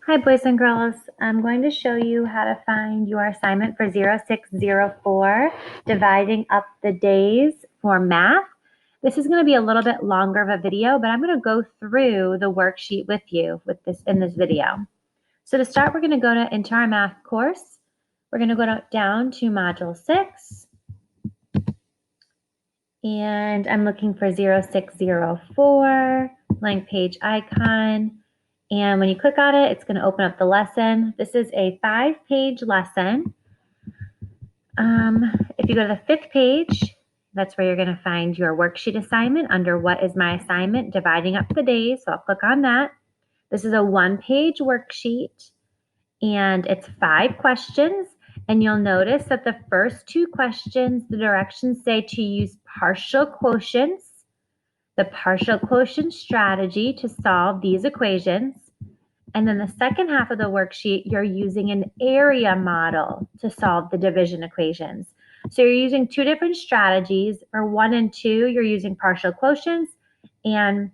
Hi, boys and girls. I'm going to show you how to find your assignment for 0604, dividing up the days for math. This is going to be a little bit longer of a video, but I'm going to go through the worksheet with you in this video. So to start, we're going to go into our math course. We're going to go down to Module 6. And I'm looking for 0604, blank page icon. And when you click on it, it's going to open up the lesson. This is a 5-page lesson. If you go to the 5th page, that's where you're going to find your worksheet assignment under What is my assignment? Dividing up the days. So I'll click on that. This is a 1-page worksheet, and it's 5 questions. And you'll notice that the first 2 questions, the directions say to use partial quotients, the partial quotient strategy to solve these equations. And then the second half of the worksheet, you're using an area model to solve the division equations. So you're using 2 different strategies. For 1 and 2, you're using partial quotients, and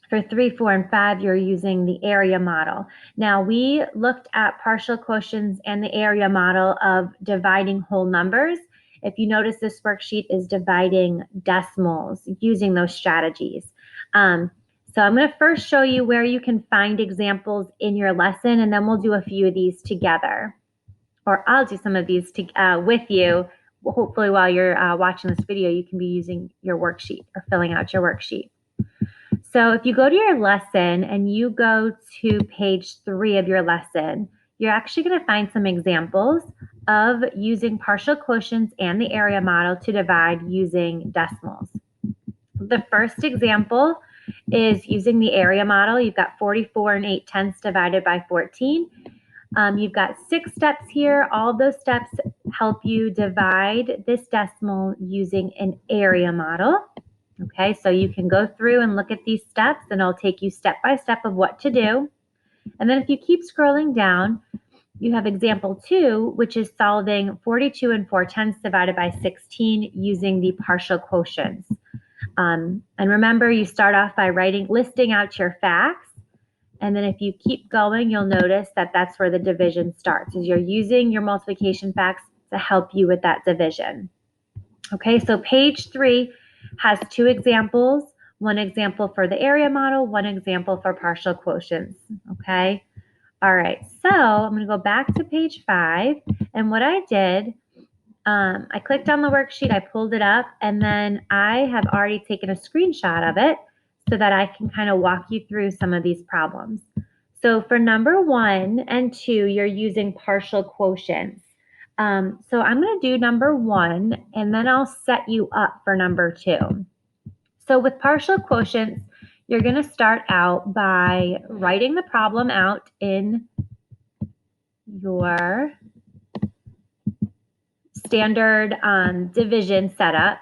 for 3, 4, and 5, you're using the area model. Now, we looked at partial quotients and the area model of dividing whole numbers. If you notice, this worksheet is dividing decimals using those strategies. So I'm going to first show you where you can find examples in your lesson, and then we'll do a few of these together. Or I'll do some of these with you. Hopefully, while you're watching this video, you can be using your worksheet or filling out your worksheet. So if you go to your lesson and you go to page 3 of your lesson, you're actually going to find some examples of using partial quotients and the area model to divide using decimals. The first example is using the area model. You've got 44 and 8/10 divided by 14. You've got 6 steps here. All of those steps help you divide this decimal using an area model. Okay, so you can go through and look at these steps, and it'll take you step by step of what to do. And then if you keep scrolling down, you have example 2, which is solving 42 and 4/10 divided by 16 using the partial quotients. And remember, you start off by listing out your facts. And then if you keep going, you'll notice that that's where the division starts, is you're using your multiplication facts to help you with that division. Okay, so page 3 has 2 examples, 1 example for the area model, 1 example for partial quotients. Okay, all right, so I'm going to go back to page 5, and what I did, I clicked on the worksheet, I pulled it up, and then I have already taken a screenshot of it so that I can kind of walk you through some of these problems. So for number 1 and 2, you're using partial quotients. So I'm going to do number 1, and then I'll set you up for number 2. So with partial quotients, you're going to start out by writing the problem out in your standard division setup.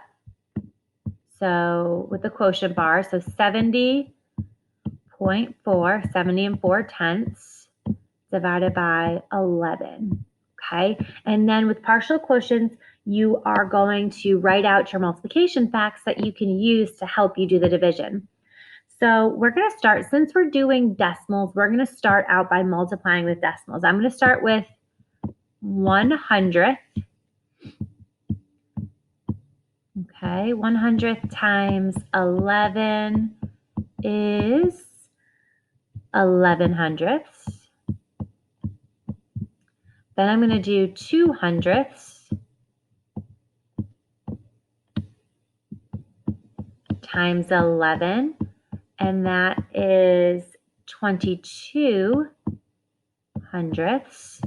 So with the quotient bar, so 70.4, 70 and 4/10 divided by 11. Okay, and then with partial quotients, you are going to write out your multiplication facts that you can use to help you do the division. So we're going to start, since we're doing decimals, we're going to start out by multiplying with decimals. I'm going to start with 100th. Okay, 100th times 11 is 1100ths. Then I'm going to do 200ths times 11, and that is 2200ths.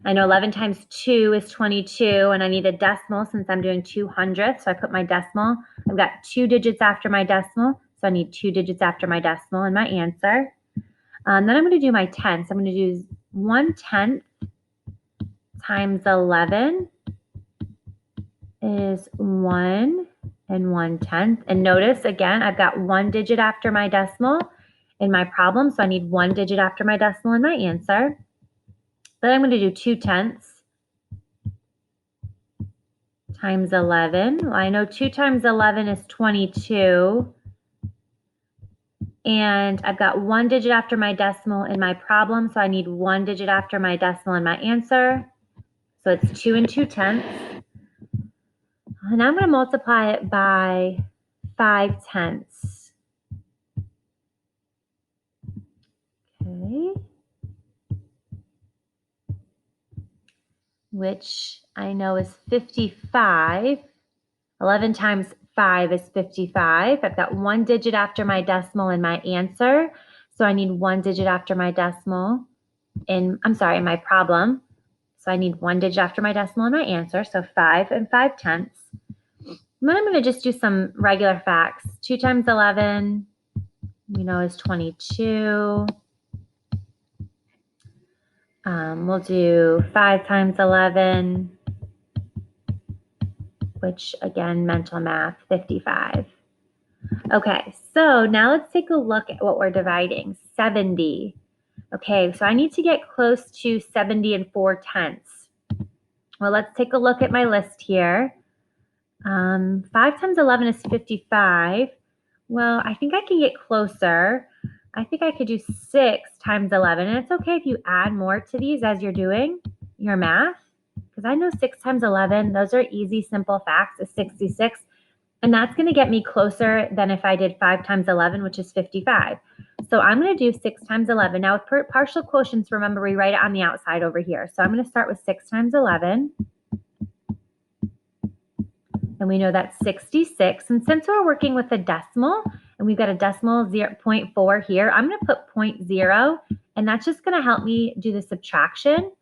I know 11 times 2 is 22, and I need a decimal since I'm doing 200ths, so I put my decimal. I've got 2 digits after my decimal, so I need 2 digits after my decimal in my answer. Then I'm going to do my tenths. I'm going to do 1/10 times 11 is 1 and 1/10. And notice, again, I've got 1 digit after my decimal in my problem, so I need 1 digit after my decimal in my answer. Then I'm going to do 2/10 times 11. Well, I know 2 times 11 is 22. And I've got one digit after my decimal in my problem, so I need one digit after my decimal in my answer. So it's 2 2/10. And I'm going to multiply it by 5/10. Okay. Which I know is 55. 11 times 5 is 55. I've got one digit after my decimal in my answer. So I need one digit after my decimal in my problem. So I need one digit after my decimal in my answer. So 5 5/10. And then I'm going to just do some regular facts. 2 times 11, we know is 22. We'll do 5 times 11, which again, mental math, 55. Okay, so now let's take a look at what we're dividing. 70. Okay, so I need to get close to 70 4/10. Well, let's take a look at my list here. 5 times 11 is 55. Well, I think I can get closer. I think I could do 6 times 11. And it's okay if you add more to these as you're doing your math, because I know 6 times 11, those are easy, simple facts, is 66. And that's going to get me closer than if I did 5 times 11, which is 55. So I'm going to do 6 times 11. Now with partial quotients, remember we write it on the outside over here. So I'm going to start with 6 times 11. And we know that's 66. And since we're working with a decimal, and we've got a decimal 0.4 here, I'm going to put 0.0. And that's just going to help me do the subtraction,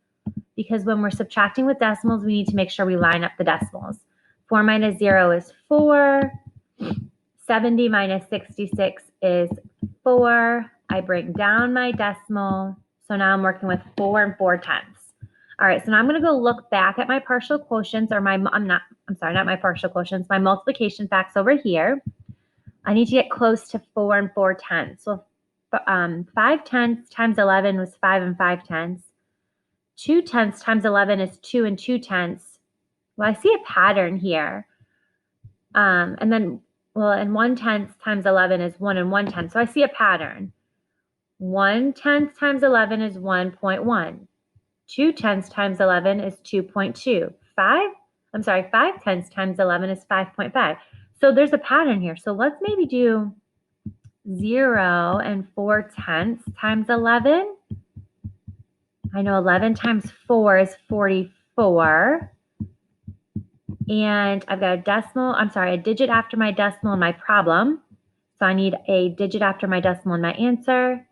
because when we're subtracting with decimals, we need to make sure we line up the decimals. 4 minus 0 is 4. 70 minus 66 is 4. I bring down my decimal. So now I'm working with 4 4/10. All right, so now I'm going to go look back at my partial quotients, or not my partial quotients, my multiplication facts over here. I need to get close to 4 4/10. So 5/10 times 11 was 5 5/10. 2/10 times 11 is 2 2/10. Well, I see a pattern here. And 1/10 times 11 is 1 1/10. So I see a pattern. 1/10 times 11 is 1.1. 2/10 times 11 is 2.2. 5/10 times 11 is 5.5. So there's a pattern here. So let's maybe do 0 4/10 times 11. I know 11 times 4 is 44. And I've got a digit after my decimal in my problem. So I need a digit after my decimal in my answer,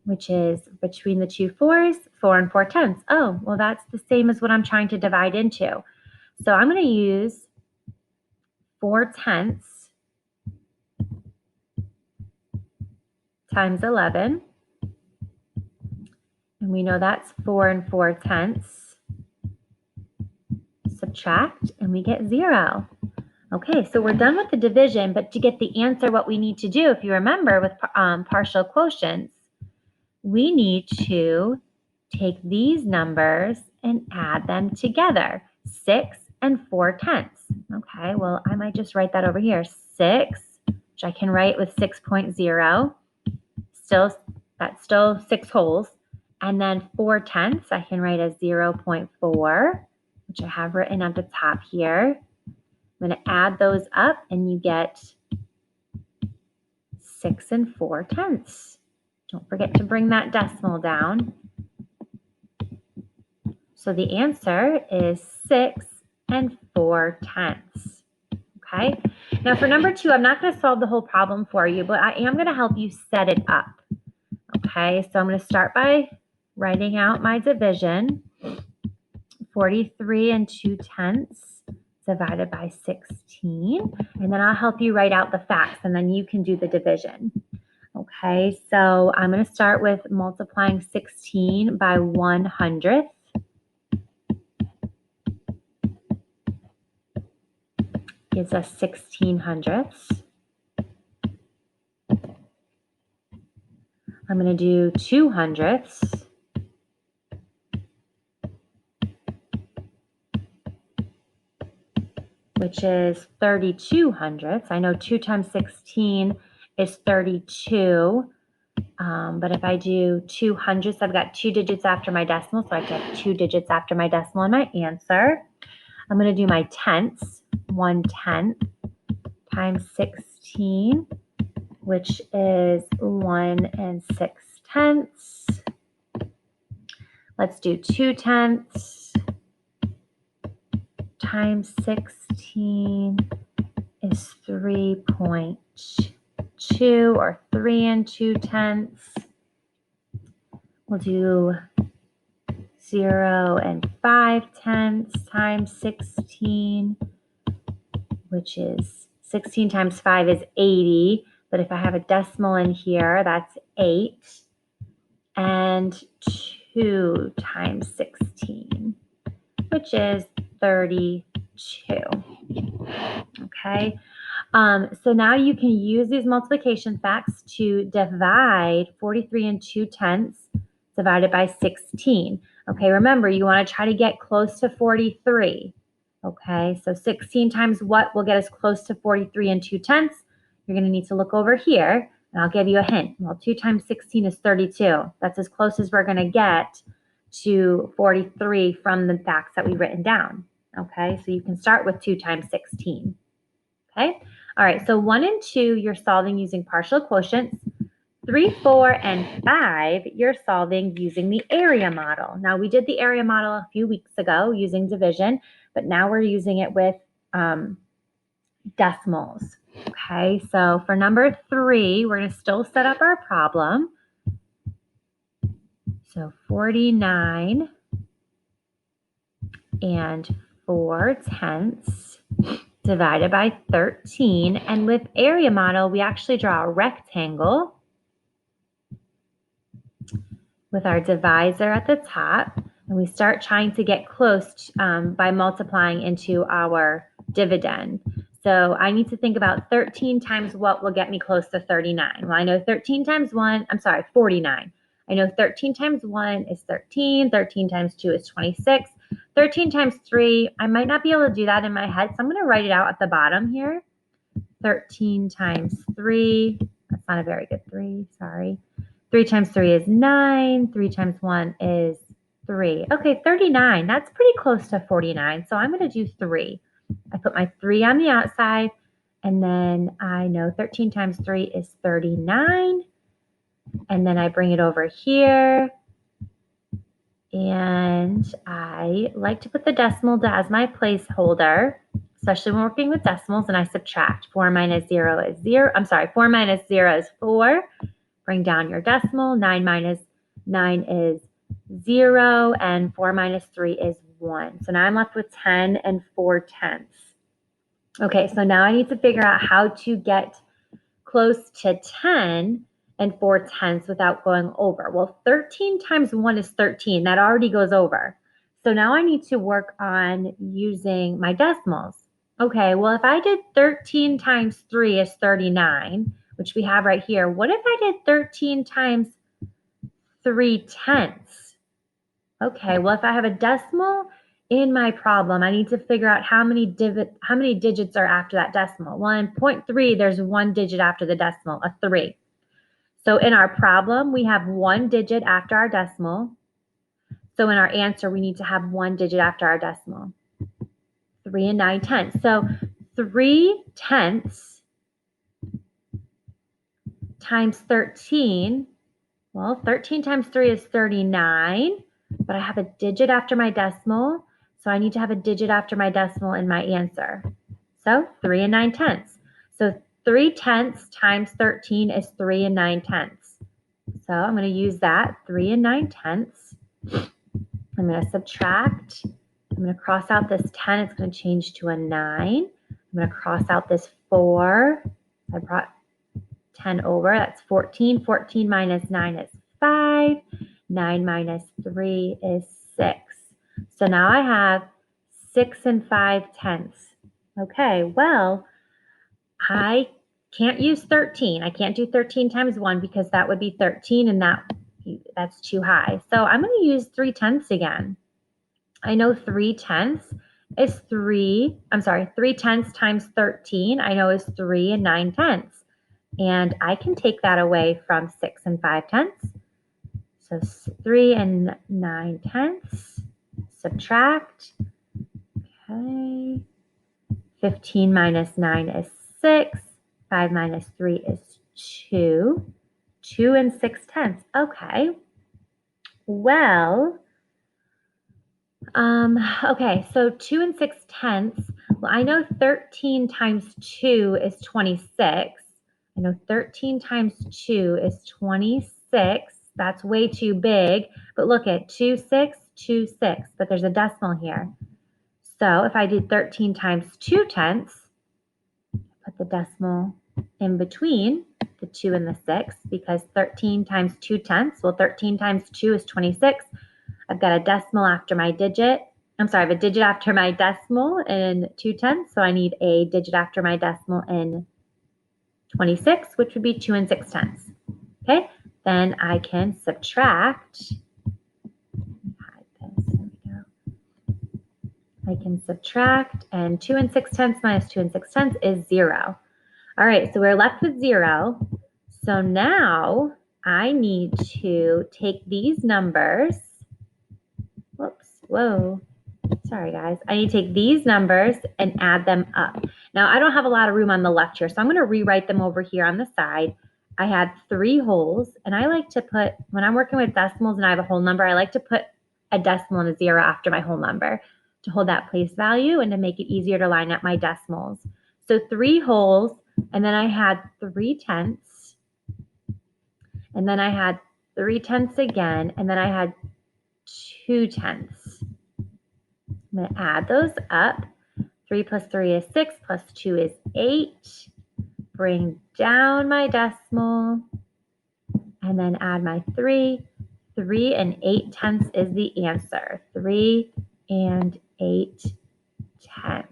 which is between the two 4s, 4 4/10. Oh, well, that's the same as what I'm trying to divide into. So I'm going to use 4/10 times 11. And we know that's 4 4/10. Subtract, and we get 0. Okay, so we're done with the division, but to get the answer, what we need to do, if you remember with partial quotients, we need to take these numbers and add them together. 6 4/10. Okay, well, I might just write that over here. 6, which I can write with 6.0. That's still 6 wholes. And then 4/10, I can write as 0.4, which I have written at the top here. I'm going to add those up, and you get 6 4/10. Don't forget to bring that decimal down. So the answer is 6 4/10. Okay. Now for number 2, I'm not going to solve the whole problem for you, but I am going to help you set it up. Okay. So I'm going to start by writing out my division. 43 2/10 divided by 16. And then I'll help you write out the facts, and then you can do the division. Okay, so I'm going to start with multiplying 16 by 100th. Gives us 16/100ths. I'm going to do 200ths. Which is 32/100ths. I know 2 times 16 is 32. But if I do 200ths, I've got 2 digits after my decimal, so I have to have 2 digits after my decimal in my answer. I'm going to do my tenths. 1/10 times 16, which is 1 6/10. Let's do 2/10 times 16 is 3.2, or 3 2/10. We'll do 0 5/10 times 16, which is 16 times 5 is 80. But if I have a decimal in here, that's 8. And 2 times 16, which is 32. Okay. So now you can use these multiplication facts to divide 43 2/10 divided by 16. Okay, remember, you want to try to get close to 43. Okay, so 16 times what will get us close to 43 2/10? You're going to need to look over here, and I'll give you a hint. Well, 2 times 16 is 32. That's as close as we're going to get to 43 from the facts that we've written down. Okay, so you can start with 2 times 16. Okay, all right, so 1 and 2, you're solving using partial quotients. 3, 4, and 5, you're solving using the area model. Now, we did the area model a few weeks ago using division, but now we're using it with decimals. Okay, so for number 3, we're going to still set up our problem. So 49 4/10 divided by 13. And with area model, we actually draw a rectangle with our divisor at the top, and we start trying to get close by multiplying into our dividend. So I need to think about 13 times what will get me close to 39. Well, I know 13 times 49. I know 13 times 1 is 13, 13 times 2 is 26, 13 times 3, I might not be able to do that in my head, so I'm going to write it out at the bottom here. 13 times 3, that's not a very good 3, sorry. 3 times 3 is 9. 3 times 1 is 3. Okay, 39. That's pretty close to 49. So I'm going to do 3. I put my 3 on the outside, and then I know 13 times 3 is 39. And then I bring it over here, and I like to put the decimal as my placeholder, especially when working with decimals, and I subtract. 4 minus 0 is 0. I'm sorry, 4 minus 0 is 4. Bring down your decimal. 9 minus 9 is 0, and 4 minus 3 is 1. So now I'm left with 10 4/10. Okay, so now I need to figure out how to get close to 10 4/10 without going over. Well, 13 times 1 is 13. That already goes over. So now I need to work on using my decimals. Okay, well, if I did 13 times 3 is 39, which we have right here. What if I did 13 times 3/10? Okay, well, if I have a decimal in my problem, I need to figure out how many digits are after that decimal. Well, in 0.3, there's 1 digit after the decimal, a 3. So in our problem, we have 1 digit after our decimal. So in our answer, we need to have 1 digit after our decimal. 3 9/10. So 3/10 times 13. Well, 13 times 3 is 39, but I have a digit after my decimal, so I need to have a digit after my decimal in my answer. So 3 9/10. So 3/10 times 13 is 3 9/10. So I'm going to use that, 3 9/10. I'm going to subtract. I'm going to cross out this 10. It's going to change to a 9. I'm going to cross out this 4. I brought 10 over. That's 14. 14 minus 9 is 5. 9 minus 3 is 6. So now I have 6 5/10. Okay, well, I can't use 13. I can't do 13 times 1 because that would be 13, and that's too high. So I'm going to use 3/10 again. I know 3/10 is 3. I'm sorry, 3/10 times 13 I know is 3 9/10. And I can take that away from 6 and 5/10. So 3 and 9/10. Subtract. Okay. 15 minus 9 is 6. 5 minus 3 is 2. 2 and 6/10. Okay. Well, okay, so 2 and 6/10. Well, I know 13 times 2 is 26. I know 13 times 2 is 26. That's way too big. But look at 2, 6, 2, 6. But there's a decimal here. So if I did 13 times 2/10, put the decimal in between the 2 and the 6, because 13 times 2/10, well, 13 times 2 is 26. I've got a decimal after my digit. I have a digit after my decimal in 2/10, so I need a digit after my decimal in 26, which would be 2 and 6/10. Okay, then I can subtract. Hide this. There we go. I can subtract, and 2 and 6/10 minus 2 and 6/10 is 0. All right, so we're left with 0. So now I need to take these numbers. Whoops, whoa. Sorry, guys. I need to take these numbers and add them up. Now, I don't have a lot of room on the left here, so I'm going to rewrite them over here on the side. I had 3 wholes, and I like to put, when I'm working with decimals and I have a whole number, I like to put a decimal and a 0 after my whole number to hold that place value and to make it easier to line up my decimals. So 3 wholes, and then I had 3/10, and then I had 3/10 again, and then I had 2/10. I'm going to add those up. 3 plus 3 is 6, plus 2 is 8. Bring down my decimal, and then add my 3. 3 and 8/10 is the answer. 3 and 8/10.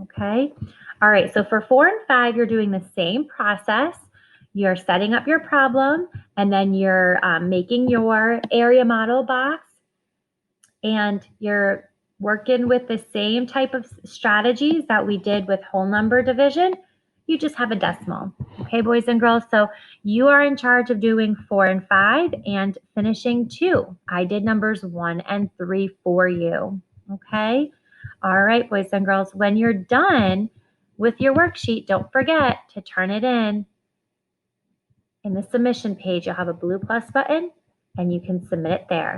Okay? All right, so for 4 and 5, you're doing the same process. You're setting up your problem, and then you're making your area model box, and you're working with the same type of strategies that we did with whole number division. You just have a decimal. Okay, boys and girls? So you are in charge of doing 4 and 5 and finishing 2. I did numbers 1 and 3 for you. Okay? All right, boys and girls, when you're done with your worksheet, don't forget to turn it in. In the submission page, you'll have a blue plus button, and you can submit it there.